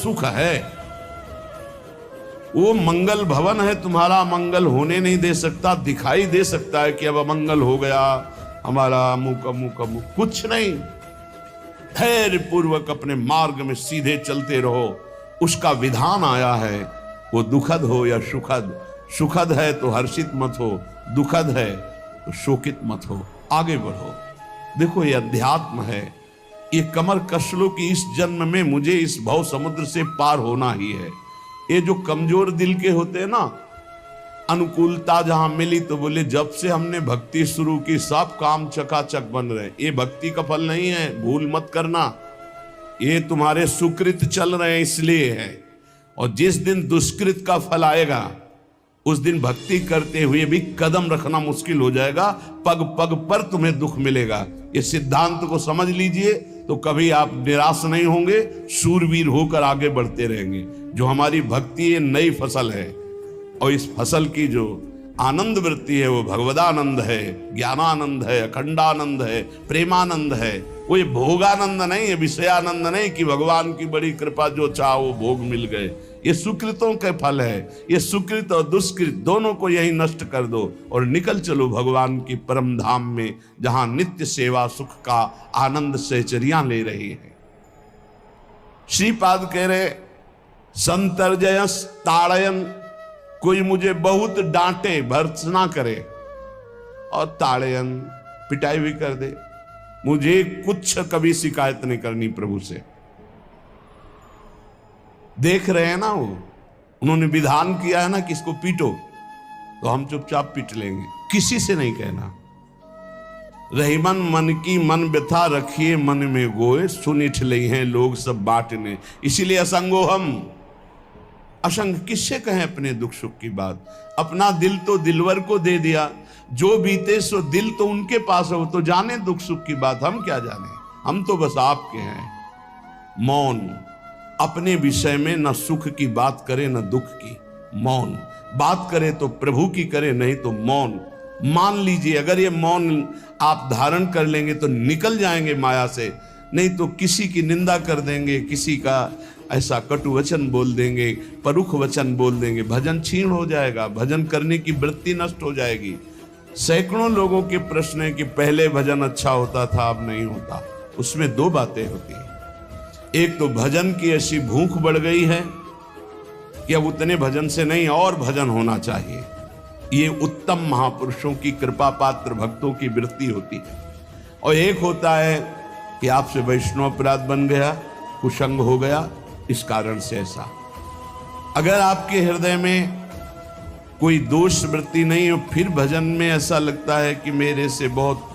सुख है, वो मंगल भवन है, तुम्हारा मंगल होने नहीं दे सकता। दिखाई दे सकता है कि अब अमंगल हो गया हमारा, अमुक अमुक अमुक, कुछ नहीं। धैर्य पूर्वक अपने मार्ग में सीधे चलते रहो। उसका विधान आया है, वो दुखद हो या सुखद। सुखद है तो हर्षित मत हो, दुखद है तो शोकित मत हो, आगे बढ़ो। देखो ये अध्यात्म है, ये कमर कस लो कि इस जन्म में मुझे इस भव समुद्र से पार होना ही है। ये जो कमजोर दिल के होते हैं ना, अनुकूलता जहां मिली तो बोले जब से हमने भक्ति शुरू की सब काम चकाचक बन रहे। ये भक्ति का फल नहीं है, भूल मत करना। ये तुम्हारे सुकृत चल रहे हैं इसलिए है। और जिस दिन दुष्कृत का फल आएगा उस दिन भक्ति करते हुए भी कदम रखना मुश्किल हो जाएगा, पग पग पर तुम्हें दुख मिलेगा। ये सिद्धांत को समझ लीजिए तो कभी आप निराश नहीं होंगे, शूरवीर होकर आगे बढ़ते रहेंगे। जो हमारी भक्ति ये नई फसल है, और इस फसल की जो आनंद वृत्ति है वो भगवदानंद है, ज्ञानानंद है, अखंडानंद है, प्रेमानंद है। वो ये भोगानंद नहीं है, विषयानंद नहीं कि भगवान की बड़ी कृपा जो चाहो वो भोग मिल गए। ये सुकृतों के फल है। ये सुकृत और दुष्कृत दोनों को यही नष्ट कर दो और निकल चलो भगवान की परम धाम में, जहां नित्य सेवा सुख का आनंद सहचरियां ले रही है। श्रीपाद कह रहे संतर्जयस ताड़यन, कोई मुझे बहुत डांटे भर्त्सना करे और ताड़यन पिटाई भी कर दे, मुझे कुछ कभी शिकायत नहीं करनी प्रभु से। देख रहे हैं ना, वो उन्होंने विधान किया है ना कि इसको पीटो, तो हम चुपचाप पीट लेंगे, किसी से नहीं कहना। रहीमन मन की मन व्यथा रखिए मन में गोए, सुनिठ ले हैं लोग सब बांटने। इसीलिए असंगो हम, असंग किससे कहें अपने दुख सुख की बात। अपना दिल तो दिलवर को दे दिया, जो बीते सो दिल तो उनके पास हो, तो जाने दुख सुख की बात, हम क्या जाने, हम तो बस आपके हैं। मौन, अपने विषय में न सुख की बात करे न दुख की, मौन। बात करे तो प्रभु की करे, नहीं तो मौन। मान लीजिए अगर ये मौन आप धारण कर लेंगे तो निकल जाएंगे माया से, नहीं तो किसी की निंदा कर देंगे, किसी का ऐसा कटु वचन बोल देंगे, परुख वचन बोल देंगे, भजन छीण हो जाएगा, भजन करने की वृत्ति नष्ट हो जाएगी। सैकड़ों लोगों के प्रश्न है कि पहले भजन अच्छा होता था अब नहीं होता। उसमें दो बातें होती हैं, एक तो भजन की ऐसी भूख बढ़ गई है कि अब उतने भजन से नहीं और भजन होना चाहिए। ये उत्तम महापुरुषों की कृपा पात्र भक्तों की वृत्ति होती है। और एक होता है कि आपसे वैष्णव अपराध बन गया, कुसंग हो गया, इस कारण से ऐसा। अगर आपके हृदय में कोई दोष वृत्ति नहीं हो, फिर भजन में ऐसा लगता है कि मेरे से बहुत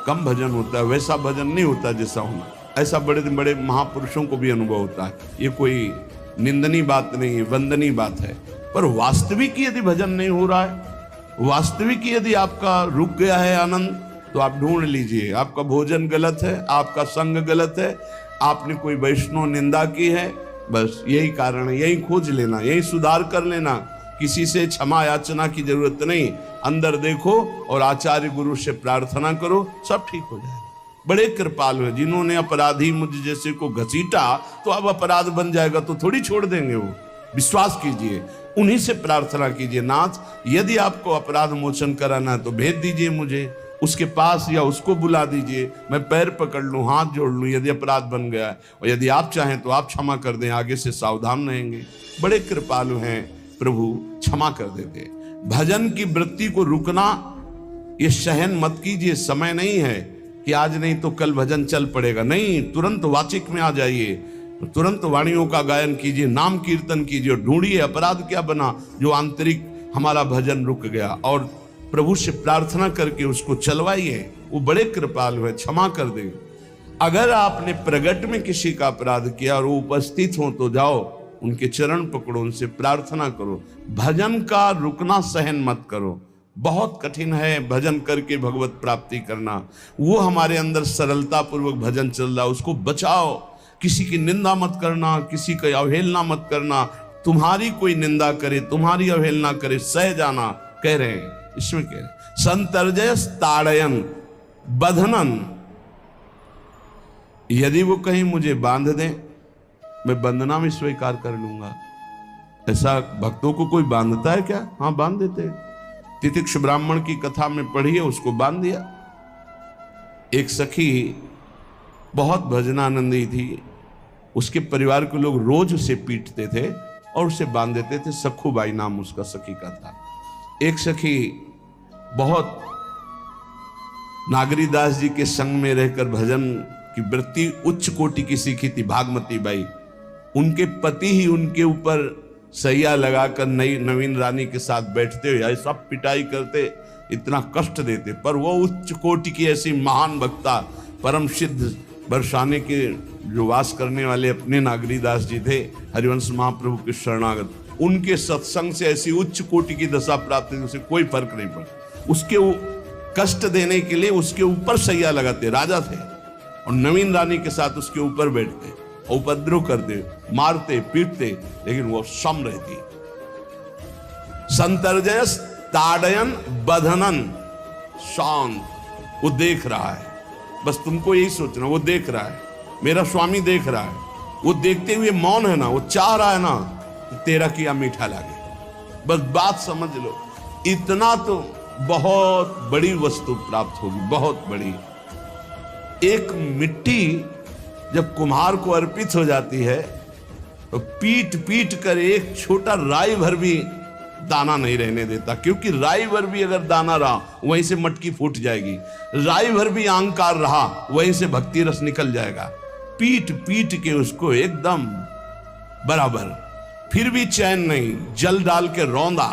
कम भजन होता है, वैसा भजन नहीं होता जैसा होना। ऐसा बड़े बड़े महापुरुषों को भी अनुभव होता है। ये कोई निंदनीय बात नहीं है, वंदनीय बात है। पर वास्तविक यदि भजन नहीं हो रहा है, वास्तविक यदि आपका रुक गया है आनंद, तो आप ढूंढ लीजिए आपका भोजन गलत है, आपका संग गलत है, आपने कोई वैष्णव निंदा की है, बस यही कारण है। यही खोज लेना, यही सुधार कर लेना, किसी से क्षमा याचना की जरूरत नहीं। अंदर देखो और आचार्य गुरु से प्रार्थना करो, सब ठीक हो जाएगा। बड़े कृपालु हैं, जिन्होंने अपराधी मुझ जैसे को घसीटा तो अब अपराध बन जाएगा तो थोड़ी छोड़ देंगे वो। विश्वास कीजिए, उन्हीं से प्रार्थना कीजिए, नाथ यदि आपको अपराध मोचन कराना है तो भेज दीजिए मुझे उसके पास, या उसको बुला दीजिए, मैं पैर पकड़ लूं, हाथ जोड़ लूं यदि अपराध बन गया है। और यदि आप चाहें तो आप क्षमा कर दें, आगे से सावधान रहेंगे। बड़े कृपालु हैं प्रभु, क्षमा कर देते। भजन की वृत्ति को रुकना ये सहन मत कीजिए। समय नहीं है कि आज नहीं तो कल भजन चल पड़ेगा, नहीं, तुरंत वाचिक में आ जाइए, तुरंत वाणियों का गायन कीजिए, नाम कीर्तन कीजिए, ढूंढिए अपराध क्या बना जो आंतरिक हमारा भजन रुक गया, और प्रभु से प्रार्थना करके उसको चलवाइए। वो बड़े कृपालु है, क्षमा कर देंगे। अगर आपने प्रगट में किसी का अपराध किया और वो उपस्थित हो तो जाओ, उनके चरण पकड़ो, उनसे प्रार्थना करो। भजन का रुकना सहन मत करो। बहुत कठिन है भजन करके भगवत प्राप्ति करना। वो हमारे अंदर सरलता पूर्वक भजन चल रहा, उसको बचाओ। किसी की निंदा मत करना, किसी की अवहेलना मत करना। तुम्हारी कोई निंदा करे, तुम्हारी अवहेलना करे, सह जाना, कह रहे हैं इसमें कह रहे संतर्जय ताड़यन बधनन, यदि वो कहीं मुझे बांध दें मैं वंदना में स्वीकार कर लूंगा। ऐसा भक्तों को कोई बांधता है क्या? हाँ, बांध देते हैं। तितिक्ष ब्राह्मण की कथा में पढ़िए, उसको बांध दिया। एक सखी बहुत भजनानंदी थी, उसके परिवार के लोग रोज उसे पीटते थे और उसे बांध देते थे। सखूबाई नाम उसका सखी का था। एक सखी बहुत नागरीदास जी के संग में रहकर भजन की वृत्ति उच्च कोटि की सीखी थी, भागमती बाई। उनके पति ही उनके ऊपर सैया लगाकर नई नवीन रानी के साथ बैठते हुए सब पिटाई करते, इतना कष्ट देते, पर वो उच्च कोटि की ऐसी महान वक्ता, परम सिद्ध बरसाने के जो वास करने वाले अपने नागरीदास जी थे, हरिवंश महाप्रभु के शरणागत, उनके सत्संग से ऐसी उच्च कोटि की दशा प्राप्त हुई, उसे कोई फर्क नहीं पड़ा। उसके कष्ट देने के लिए उसके ऊपर सैया लगाते, राजा थे, और नवीन रानी के साथ उसके ऊपर बैठते, उपद्रव करते, मारते पीटते, लेकिन वो सम रहती। संतर्जयस ताड़यन बधनन, शांत, वो देख रहा है। बस तुमको यही सोचना, वो देख रहा है, मेरा स्वामी देख रहा है। वो देखते हुए मौन है ना, वो चाह रहा है ना तेरा किया मीठा लागे। बस बात समझ लो, इतना तो बहुत बड़ी वस्तु प्राप्त होगी, बहुत बड़ी। एक मिट्टी जब कुम्हार को अर्पित हो जाती है तो पीट पीट कर एक छोटा राई भर भी दाना नहीं रहने देता, क्योंकि राई भर भी अगर दाना रहा वहीं से मटकी फूट जाएगी, राई भर भी अहंकार रहा वहीं से भक्ति रस निकल जाएगा। पीट पीट के उसको एकदम बराबर, फिर भी चैन नहीं, जल डाल के रौंदा,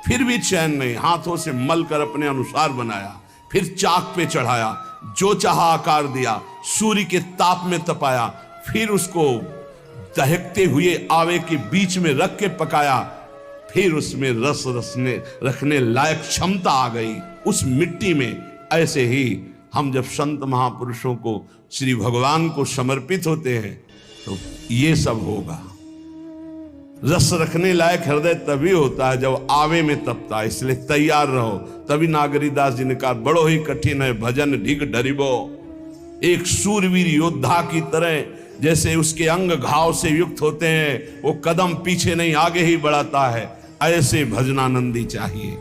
फिर भी चैन नहीं, हाथों से मल कर अपने अनुसार बनाया, फिर चाक पे चढ़ाया, जो चाहा आकार दिया, सूर्य के ताप में तपाया, फिर उसको दहकते हुए आवे के बीच में रख के पकाया, फिर उसमें रस रखने लायक क्षमता आ गई उस मिट्टी में। ऐसे ही हम जब संत महापुरुषों को, श्री भगवान को समर्पित होते हैं तो ये सब होगा। रस रखने लायक हृदय तभी होता है जब आवे में तपता है, इसलिए तैयार रहो। तभी नागरीदास जी ने कहा, बड़ो ही कठिन है भजन ढिग डरिबो। एक सूरवीर योद्धा की तरह जैसे उसके अंग घाव से युक्त होते हैं, वो कदम पीछे नहीं आगे ही बढ़ाता है, ऐसे भजनानंदी चाहिए।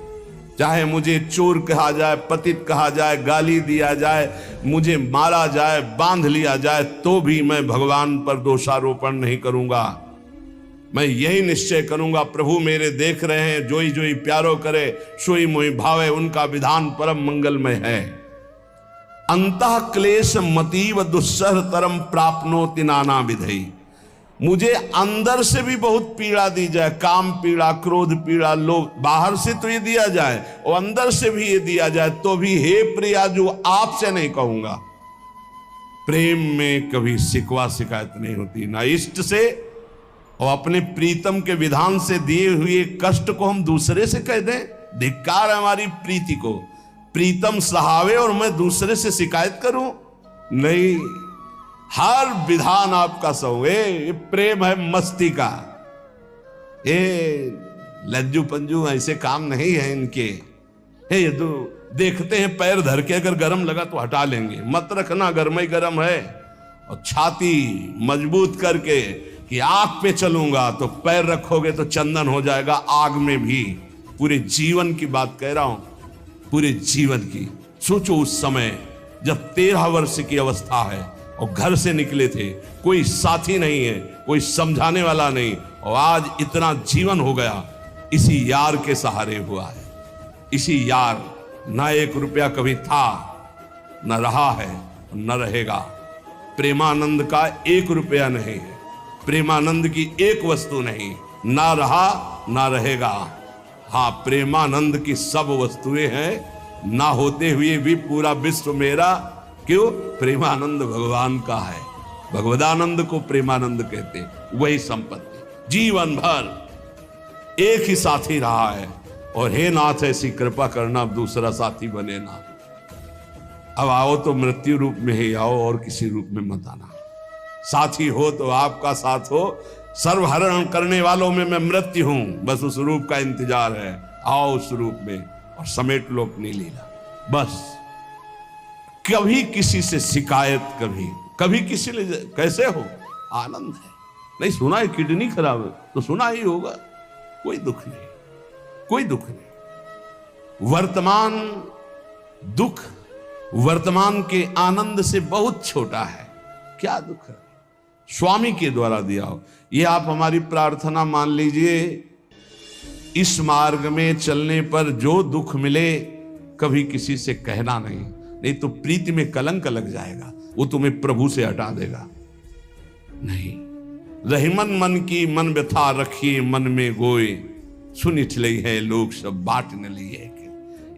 चाहे मुझे चोर कहा जाए, पतित कहा जाए, गाली दिया जाए, मुझे मारा जाए, बांध लिया जाए, तो भी मैं भगवान पर दोषारोपण नहीं करूंगा। मैं यही निश्चय करूंगा, प्रभु मेरे देख रहे हैं, जोई जोई प्यारो करे सोई मोई भावे, उनका विधान परम मंगलमय है। अंतः क्लेश मतीव दुस्सह तरम प्राप्नोति नाना विधि। मुझे अंदर से भी बहुत पीड़ा दी जाए, काम पीड़ा, क्रोध पीड़ा, लोभ, बाहर से तो ये दिया जाए और अंदर से भी ये दिया जाए, तो भी हे प्रिया जो आपसे नहीं कहूंगा। प्रेम में कभी शिकवा शिकायत नहीं होती, ना इष्ट से और अपने प्रीतम के विधान से दिए हुए कष्ट को हम दूसरे से कह दें। धिक्कार है हमारी प्रीति को, प्रीतम सहावे और मैं दूसरे से शिकायत करूं? नहीं, हर विधान आपका सहो। ये प्रेम है मस्ती का, ये लज्जू पंजू ऐसे काम नहीं है इनके। ये तो देखते हैं पैर धर के, अगर गर्म लगा तो हटा लेंगे, मत रखना गर्म ही गर्म है। और छाती मजबूत करके कि आग पे चलूंगा तो पैर रखोगे तो चंदन हो जाएगा आग में भी। पूरे जीवन की बात कह रहा हूं, पूरे जीवन की। सोचो उस समय जब 13 वर्ष की अवस्था है और घर से निकले थे, कोई साथी नहीं है, कोई समझाने वाला नहीं, और आज इतना जीवन हो गया इसी यार के सहारे हुआ है। इसी यार, ना 1 रुपया कभी था, न रहा है, न रहेगा। प्रेमानंद का 1 रुपया नहीं है, प्रेमानंद की एक वस्तु नहीं, ना रहा ना रहेगा। हाँ, प्रेमानंद की सब वस्तुएं हैं, ना होते हुए भी पूरा विश्व मेरा। क्यों? प्रेमानंद भगवान का है, भगवदानंद को प्रेमानंद कहते हैं। वही संपत्ति जीवन भर एक ही साथी रहा है, और हे नाथ ऐसी कृपा करना अब दूसरा साथी बने ना। अब आओ तो मृत्यु रूप में ही आओ, और किसी रूप में मत आना। साथी हो तो आपका साथ हो, सर्वहरण करने वालों में मैं मृत्यु हूं, बस उस रूप का इंतजार है। आओ उस रूप में और समेट लो अपनी लीला। बस कभी किसी से शिकायत, कभी किसी ने कैसे हो, आनंद है। नहीं सुना है किडनी खराब है तो सुना ही होगा, कोई दुख नहीं, कोई दुख नहीं। वर्तमान दुख वर्तमान के आनंद से बहुत छोटा है। क्या दुख है? स्वामी के द्वारा दिया हो। ये आप हमारी प्रार्थना मान लीजिए, इस मार्ग में चलने पर जो दुख मिले कभी किसी से कहना नहीं तो प्रीति में कलंक लग जाएगा, वो तुम्हें प्रभु से हटा देगा। नहीं, रहीमन मन की मन व्यथा रखिए मन में गोए, सुनिठ लई है लोग सब बाट न लिए।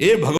ए भगवान